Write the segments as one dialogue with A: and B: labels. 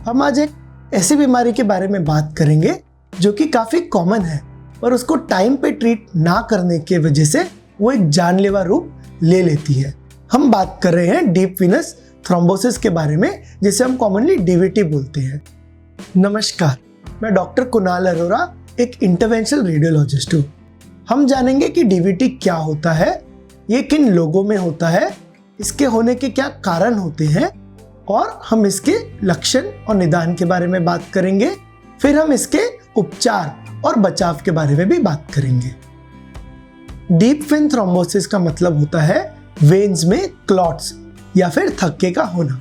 A: हम आज एक ऐसी बीमारी के बारे में बात करेंगे जो कि काफ़ी कॉमन है, पर उसको टाइम पे ट्रीट ना करने की वजह से वो एक जानलेवा रूप ले लेती है। हम बात कर रहे हैं डीप वीनस थ्रोम्बोसिस के बारे में, जिसे हम कॉमनली डीवीटी बोलते हैं। नमस्कार, मैं डॉक्टर कुणाल अरोरा, एक इंटरवेंशनल रेडियोलॉजिस्ट हूँ। हम जानेंगे कि डीवीटी क्या होता है, ये किन लोगों में होता है, इसके होने के क्या कारण होते हैं, और हम इसके लक्षण और निदान के बारे में बात करेंगे। फिर हम इसके उपचार और बचाव के बारे में भी बात करेंगे। डीप वेन थ्रोम्बोसिस का मतलब होता है वेन्स में क्लॉट्स या फिर थक्के का होना।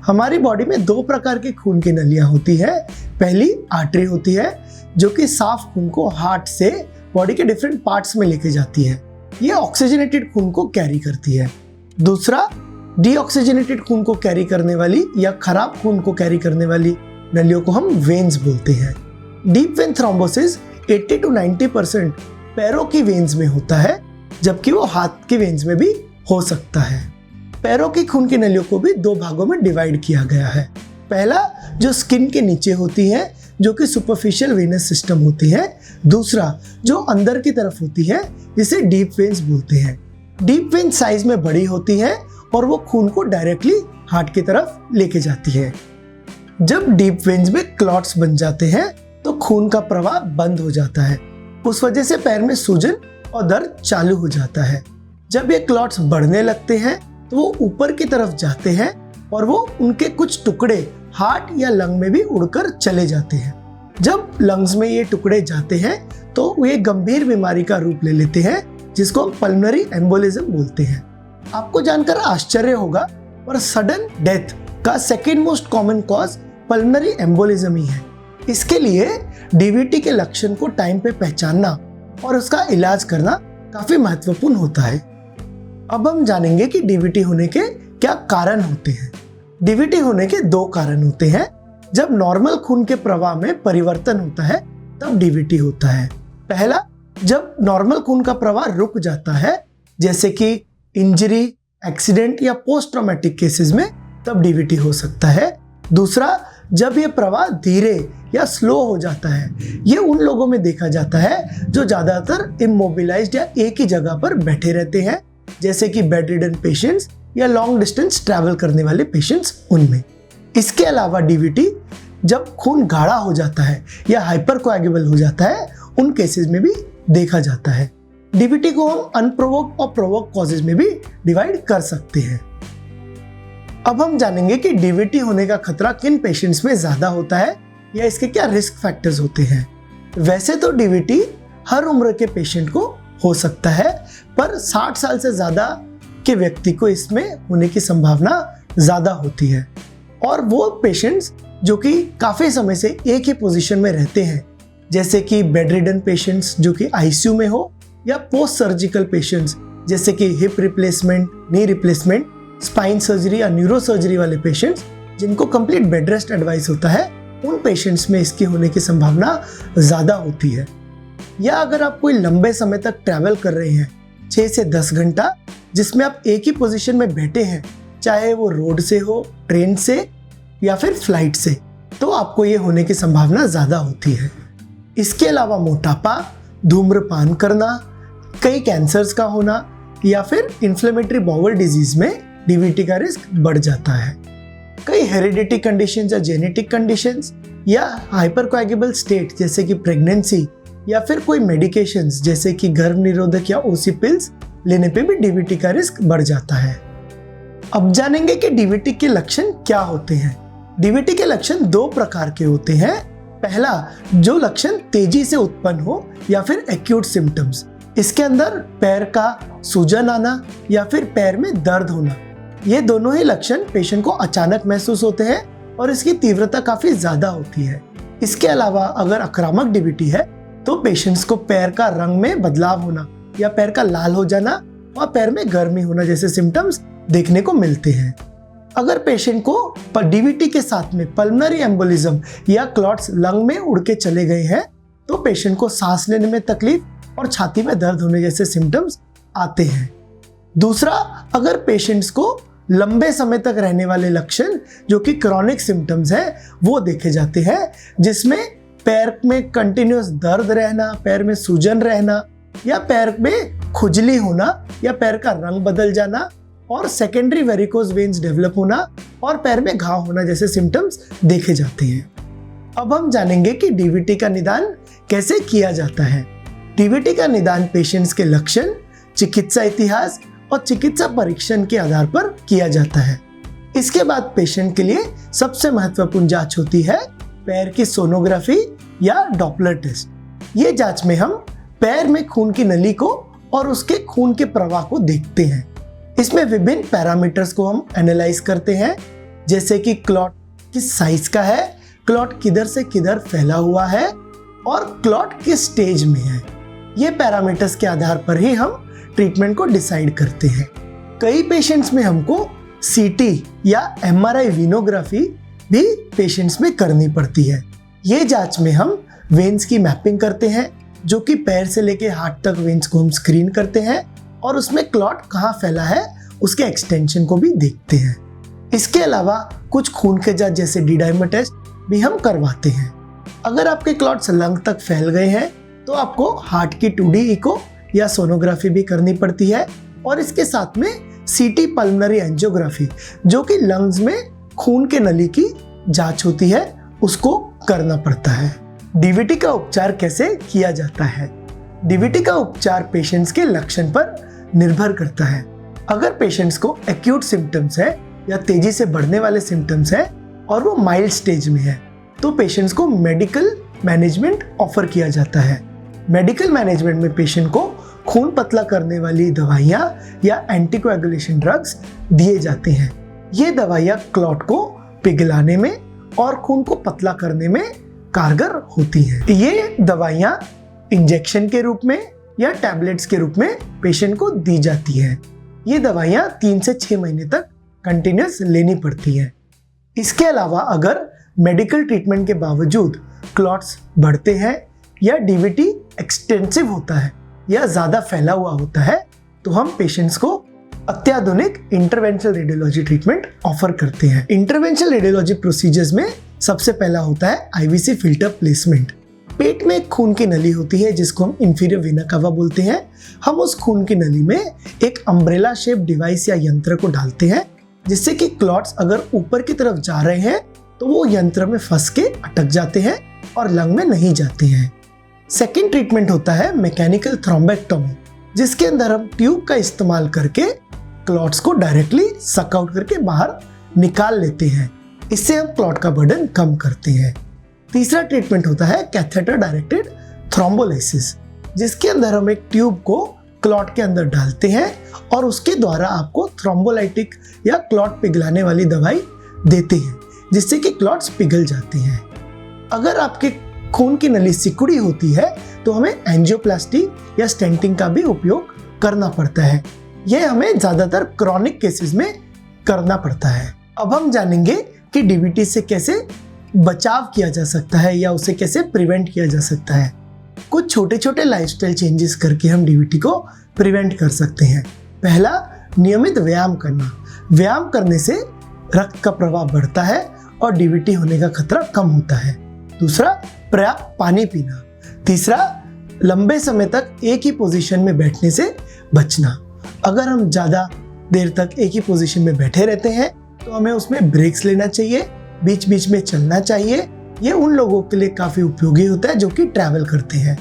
A: हमारी बॉडी में दो प्रकार की खून की नलियां होती है। पहली आर्टरी होती है जो कि साफ खून को हार्ट से बॉडी के डिफरेंट पार्ट्स में लेके जाती है। ये ऑक्सीजनेटेड खून को कैरी करती है। दूसरा, डीऑक्सीजनेटेड खून को कैरी करने वाली या खराब खून को कैरी करने वाली नलियों को हम वेन्स बोलते हैं। डीप वेन थ्रोम्बोसिस 80 to 90% पैरों की वेन्स में होता है, जबकि वो हाथ की वेन्स में भी हो सकता है। पैरों की खून की नलियों को भी दो भागों में डिवाइड किया गया है। पहला जो स्किन के नीचे होती है, जो कि सुपरफिशियल वेनस सिस्टम होती है। दूसरा जो अंदर की तरफ होती है, जिसे डीप वेन्स बोलते हैं। डीप वेन साइज में बड़ी होती है और वो खून को डायरेक्टली हार्ट की तरफ लेके जाती है। जब डीप वेन्स में क्लॉट्स बन जाते हैं तो खून का प्रवाह बंद हो जाता है। उस वजह से पैर में सूजन और दर्द चालू हो जाता है। जब ये क्लॉट्स बढ़ने लगते हैं तो वो ऊपर की तरफ जाते हैं और वो उनके कुछ टुकड़े हार्ट या लंग में भी उड़कर चले जाते हैं। जब लंग्स में ये टुकड़े जाते हैं तो ये गंभीर बीमारी का रूप ले लेते हैं, जिसको हम पल्मोनरी एम्बोलिज्म बोलते हैं। आपको जानकर आश्चर्य होगा, पर सडन डेथ का second most common cause pulmonary embolism ही है। इसके लिए डीवीटी के लक्षण को टाइम पे पहचानना और उसका इलाज करना काफी महत्वपूर्ण होता है। अब हम जानेंगे कि डीवीटी होने के क्या कारण होते हैं। डीवीटी होने के दो कारण होते हैं। जब नॉर्मल खून के प्रवाह में परिवर्तन होता है तब डीवीटी होता है। पहला, जब नॉर्मल खून का प्रवाह रुक जाता है, जैसे कि इंजरी, एक्सीडेंट या पोस्ट ट्रॉमेटिक केसेस में, तब डीवीटी हो सकता है। दूसरा, जब ये प्रवाह धीरे या स्लो हो जाता है। ये उन लोगों में देखा जाता है जो ज्यादातर इमोबिलाइज्ड या एक ही जगह पर बैठे रहते हैं, जैसे कि बेड रिडन पेशेंट्स या लॉन्ग डिस्टेंस ट्रैवल करने वाले पेशेंट्स उनमें। इसके अलावा डीवीटी जब खून गाढ़ा हो जाता है या हाइपरकोएगुलेबल हो जाता है, उन केसेस में भी देखा जाता है। डीवीटी को हम अनप्रोवोक्ड और प्रोवोक्ड कॉजेज में भी डिवाइड कर सकते हैं। अब हम जानेंगे कि डीवीटी होने का खतरा किन पेशेंट्स में ज्यादा होता है या इसके क्या रिस्क फैक्टर्स होते हैं। वैसे तो डीवीटी हर उम्र के पेशेंट को हो सकता है, पर 60 साल से ज्यादा के व्यक्ति को इसमें होने की संभावना ज्यादा होती है। और वो पेशेंट्स जो कि काफी समय से एक ही पोजीशन में रहते हैं, जैसे कि बेड रिडन पेशेंट्स जो कि आईसीयू में हो, या पोस्ट सर्जिकल पेशेंट्स जैसे कि hip replacement, knee replacement, spine surgery या न्यूरो सर्जरी वाले पेशेंट्स जिनको कंप्लीट बेड रेस्ट एडवाइस होता है, उन पेशेंट्स में इसकी होने की संभावना ज़्यादा होती है। या अगर आप कोई लंबे समय तक ट्रैवल कर रहे हैं, 6 से 10 घंटा, जिसमें आप एक ही पोजीशन में बैठे हैं, चाहे वो रोड से हो, ट्रेन से या फिर फ्लाइट से, तो आपको ये होने की संभावना ज़्यादा होती है। इसके अलावा मोटापा, धूम्रपान करना, कई कैंसर्स का होना या फिर इन्फ्लेमेटरी बाउल डिजीज में डीवीटी का रिस्क बढ़ जाता है। कई हेरिडिटी कंडीशंस या जेनेटिक कंडीशंस या हाइपरकोएगुलेबल स्टेट जैसे कि प्रेगनेंसी या फिर कोई मेडिकेशंस जैसे कि गर्भ निरोधक या ओसी पिल्स लेने पे भी डीवीटी का रिस्क बढ़ जाता है। अब जानेंगे कि डीवीटी के लक्षण क्या होते हैं। डीवीटी के लक्षण दो प्रकार के होते हैं। पहला, जो लक्षण तेजी से उत्पन्न हो या फिर एक्यूट सिम्टम्स। इसके अंदर पैर का सूजन आना या फिर पैर में दर्द होना, ये दोनों ही लक्षण पेशेंट को अचानक महसूस होते हैं और इसकी तीव्रता काफी ज्यादा होती है। इसके अलावा अगर आक्रामक डीवीटी है तो पेशेंट्स को पैर का रंग में बदलाव होना या पैर का लाल हो जाना और पैर में गर्मी होना जैसे सिम्टम्स देखने को मिलते हैं। अगर पेशेंट को डीवीटी के साथ में पल्मोनरी एम्बोलिज्म या क्लॉट्स लंग में उड़ के चले गए हैं तो पेशेंट को सांस लेने में तकलीफ और छाती में दर्द होने जैसे सिम्टम्स आते हैं। दूसरा, अगर पेशेंट्स को लंबे समय तक रहने वाले लक्षण जो कि क्रॉनिक सिम्टम्स हैं वो देखे जाते हैं, जिसमें पैर में कंटिन्यूअस दर्द रहना, पैर में सूजन रहना या पैर में खुजली होना या पैर का रंग बदल जाना और सेकेंडरी वेरिकोज वेन्स डेवलप होना और पैर में घाव होना जैसे सिम्टम्स देखे जाते हैं। अब हम जानेंगे कि डीवीटी का निदान कैसे किया जाता है। डीवीटी का निदान पेशेंट्स के लक्षण, चिकित्सा इतिहास और चिकित्सा परीक्षण के आधार पर किया जाता है। इसके बाद पेशेंट के लिए सबसे महत्वपूर्ण जांच होती है पैर की सोनोग्राफी या डॉपलर टेस्ट। ये जांच में हम पैर में खून की नली को और उसके खून के प्रवाह को देखते हैं। इसमें विभिन्न पैरामीटर्स को हम एनालाइज करते हैं, जैसे कि क्लॉट किस साइज का है, क्लॉट किधर से किधर फैला हुआ है और क्लॉट किस स्टेज में है। ये पैरामीटर्स के आधार पर ही हम ट्रीटमेंट को डिसाइड करते हैं। कई पेशेंट्स में हमको सीटी या एमआरआई वीनोग्राफी भी पेशेंट्स में करनी पड़ती है। ये जांच में हम वेन्स की मैपिंग करते हैं, जो कि पैर से लेके हाथ तक वेन्स को हम स्क्रीन करते हैं और उसमें क्लॉट कहाँ फैला है उसके एक्सटेंशन को भी देखते हैं। इसके अलावा कुछ खून के जांच जैसे डी-डाइमर टेस्ट भी हम करवाते हैं। अगर आपके क्लॉट्स लंग तक फैल गए हैं तो आपको हार्ट की 2D इको या सोनोग्राफी भी करनी पड़ती है और इसके साथ में सीटी पल्मोनरी एंजियोग्राफी, जो कि लंग्स में खून के नली की जांच होती है, उसको करना पड़ता है। डीवीटी का उपचार कैसे किया जाता है? डीवीटी का उपचार पेशेंट्स के लक्षण पर निर्भर करता है। अगर पेशेंट्स को एक्यूट सिम्टम्स है या तेजी से बढ़ने वाले सिम्टम्स है और वो माइल्ड स्टेज में है, तो पेशेंट्स को मेडिकल मैनेजमेंट ऑफर किया जाता है। मेडिकल मैनेजमेंट में पेशेंट को खून पतला करने वाली दवाइयाँ या एंटीकोएगुलेशन ड्रग्स दिए जाते हैं। ये दवाइयाँ क्लॉट को पिघलाने में और खून को पतला करने में कारगर होती हैं। ये दवाइयाँ इंजेक्शन के रूप में या टैबलेट्स के रूप में पेशेंट को दी जाती हैं। ये दवाइयाँ 3 से 6 महीने तक कंटिन्यूस लेनी पड़ती हैं। इसके अलावा अगर मेडिकल ट्रीटमेंट के बावजूद क्लॉट्स बढ़ते हैं या डीवीटी एक्सटेंसिव होता है या ज़्यादा फैला हुआ होता है, तो हम पेशेंट्स को अत्याधुनिक इंटरवेंशनल रेडियोलॉजी ट्रीटमेंट ऑफर करते हैं। इंटरवेंशनल रेडियोलॉजी प्रोसीजर्स में सबसे पहला होता है आईवीसी फिल्टर प्लेसमेंट। पेट में एक खून की नली होती है जिसको हम इंफीरियर वेना कावा बोलते हैं। हम उस खून की नली में एक अम्ब्रेला शेप डिवाइस या यंत्र को डालते हैं, जिससे कि क्लॉट्स अगर ऊपर की तरफ जा रहे हैं तो वो यंत्र में फंस के अटक जाते हैं और लंग में नहीं जाते हैं। सेकेंड ट्रीटमेंट होता है मैकेनिकल थ्रोम्बेक्टोमी, जिसके अंदर हम ट्यूब का इस्तेमाल करके क्लॉट्स को डायरेक्टली सक आउट करके बाहर निकाल लेते हैं। इससे हम क्लॉट का बर्डन कम करते हैं। तीसरा ट्रीटमेंट होता है कैथेटर डायरेक्टेड थ्रोम्बोलाइसिस, जिसके अंदर हम एक ट्यूब को क्लॉट के अंदर डालते हैं और उसके द्वारा आपको थ्रोम्बोलाइटिक या क्लॉट पिघलाने वाली दवाई देते हैं, जिससे कि क्लॉट्स पिघल जाते हैं। अगर आपके खून की नली सिकुड़ी होती है तो हमें एंजियोप्लास्टी या स्टेंटिंग का भी उपयोग करना पड़ता है। यह हमें ज़्यादातर क्रॉनिक केसेस में करना पड़ता है। अब हम जानेंगे कि डीवीटी से कैसे बचाव किया जा सकता है या उसे कैसे प्रिवेंट किया जा सकता है। कुछ छोटे छोटे लाइफस्टाइल चेंजेस करके हम डीवीटी को प्रिवेंट कर सकते हैं। पहला, नियमित व्यायाम करना। व्यायाम करने से रक्त का प्रवाह बढ़ता है और डीवीटी होने का खतरा कम होता है। दूसरा, पर्याप्त पानी पीना। तीसरा, लंबे समय तक एक ही पोजीशन में बैठने से बचना। अगर हम ज़्यादा देर तक एक ही पोजीशन में बैठे रहते हैं तो हमें उसमें ब्रेक्स लेना चाहिए, बीच बीच में चलना चाहिए। ये उन लोगों के लिए काफ़ी उपयोगी होता है जो कि ट्रैवल करते हैं।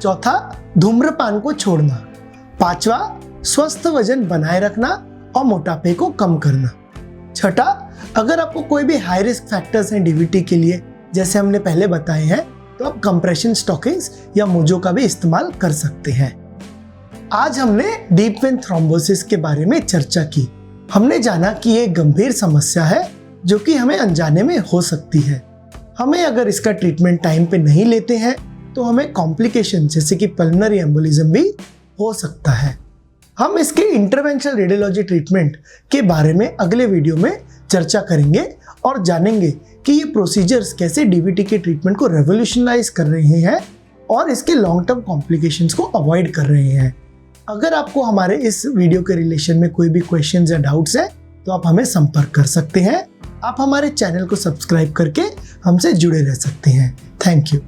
A: चौथा, धूम्रपान को छोड़ना। पांचवा, स्वस्थ वजन बनाए रखना और मोटापे को कम करना। छठा, अगर आपको कोई भी हाई रिस्क फैक्टर्स हैं डीवीटी के लिए, जैसे हमने पहले बताए हैं, तो आप कंप्रेशन स्टॉकिंग्स या मोजो का भी इस्तेमाल कर सकते हैं। आज हमने डीप वेन थ्रोम्बोसिस के बारे में चर्चा की। हमने जाना कि ये गंभीर समस्या है जो कि हमें अनजाने में हो सकती है। हमें अगर इसका ट्रीटमेंट टाइम पे नहीं लेते हैं तो हमें कॉम्प्लिकेशन जैसे कि पल्मोनरी एम्बोलिज्म भी हो सकता है। हम इसके इंटरवेंशनल रेडियोलॉजी ट्रीटमेंट के बारे में अगले वीडियो में चर्चा करेंगे और जानेंगे कि ये प्रोसीजर्स कैसे डीवीटी के ट्रीटमेंट को रेवोल्यूशनाइज कर रहे हैं और इसके लॉन्ग टर्म कॉम्प्लिकेशंस को अवॉइड कर रहे हैं। अगर आपको हमारे इस वीडियो के रिलेशन में कोई भी क्वेश्चंस या डाउट्स है तो आप हमें संपर्क कर सकते हैं। आप हमारे चैनल को सब्सक्राइब करके हमसे जुड़े रह सकते हैं। Thank you.